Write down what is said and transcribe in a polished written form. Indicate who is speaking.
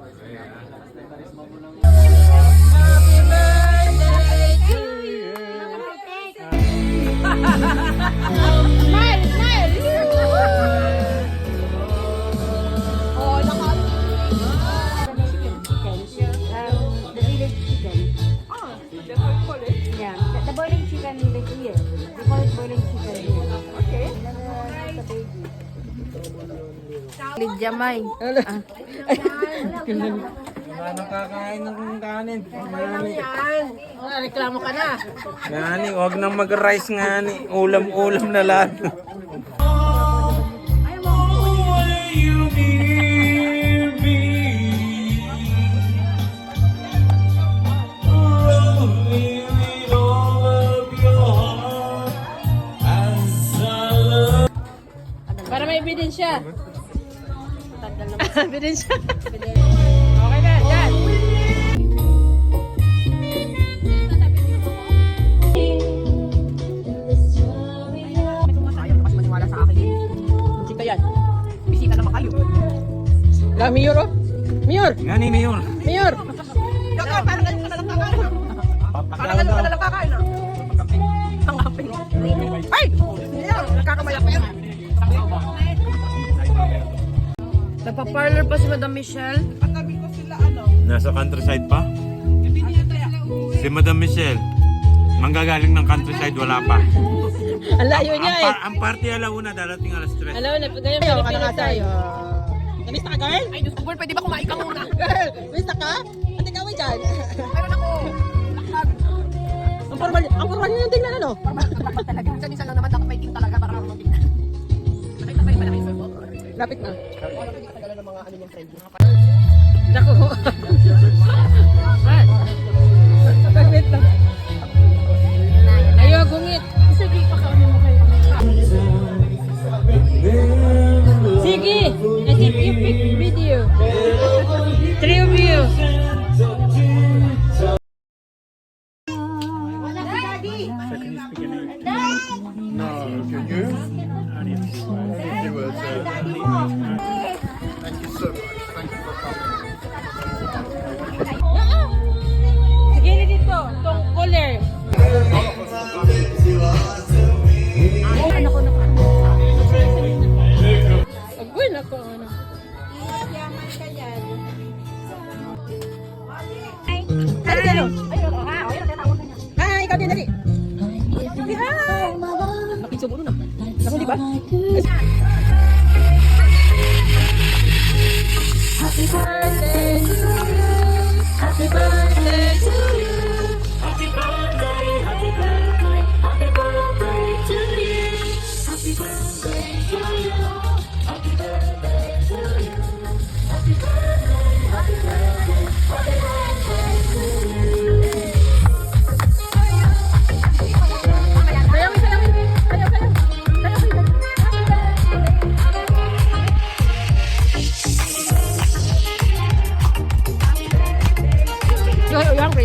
Speaker 1: Smile, smile. Oh, naka.
Speaker 2: The village chicken. Yeah, the boiling chicken like here. We call it boiling chicken here.
Speaker 1: Okay.
Speaker 2: Lidyamay.
Speaker 3: Wala nakakain ng kanin.
Speaker 1: Reklamo ka na.
Speaker 3: Ngani, huwag nang mag-rice ngani. Ulam-ulam na lahat.
Speaker 1: Para may ebidensya. Ebidensya. Okay na, dyan. Sayang kasi maniwala sa akin. Bisita yan. Bisita naman kayo. La, Mayor oh. Mayor!
Speaker 3: Ngani, Mayor.
Speaker 1: Mayor! Kaka, parang ganun ka na lang kakain ah. Parang ganun ka na lang kakain ah. Pangapin. Ay! Hindi yan, nagkakamaya pa yan. Nagpa-parlor pa si Madam Michelle. Patabi ko sila ano.
Speaker 3: Nasa countryside pa? Si Madam Michelle. Manggagaling ng countryside, wala pa.
Speaker 1: Ang layo niya eh.
Speaker 3: Ang party alauna, darating alas 3.
Speaker 1: Alam na, ganyan Pilipinas tayo. Namiss na ka, girl? Ay, Diyos ko, girl, pwede ba kumain ka muna? Girl, miss na ka? Ate ka, dyan. Meron ako. Ang formal niya yung tingnan, ano? Formal talaga. Minsan lang naman dapat may ting talaga para marunong tingnan. Nakita pa yung malaki sir mo? Lapit na. Tagal ng mga ano yung friend mo. Naku. Wait lang. Ayaw, gungit. Sige, pakauni mo kayo. Sige, nasip yung pic video. 3 of you.
Speaker 4: No, can you? Few words, thank you so much. Thank you for coming.
Speaker 1: Sige, dito. Tong color. Agwin ako. Hi, ikaw din, dali. Hi. Napinso mo nun ah. Naku, di ba? Happy birthday to you. Happy birthday to you. Happy birthday, happy birthday, happy birthday to you. Happy birthday to you. Happy birthday to you. Happy birthday, happy birthday, happy birthday to you. Sayaw, sayaw, sayaw, sayaw. You're hungry.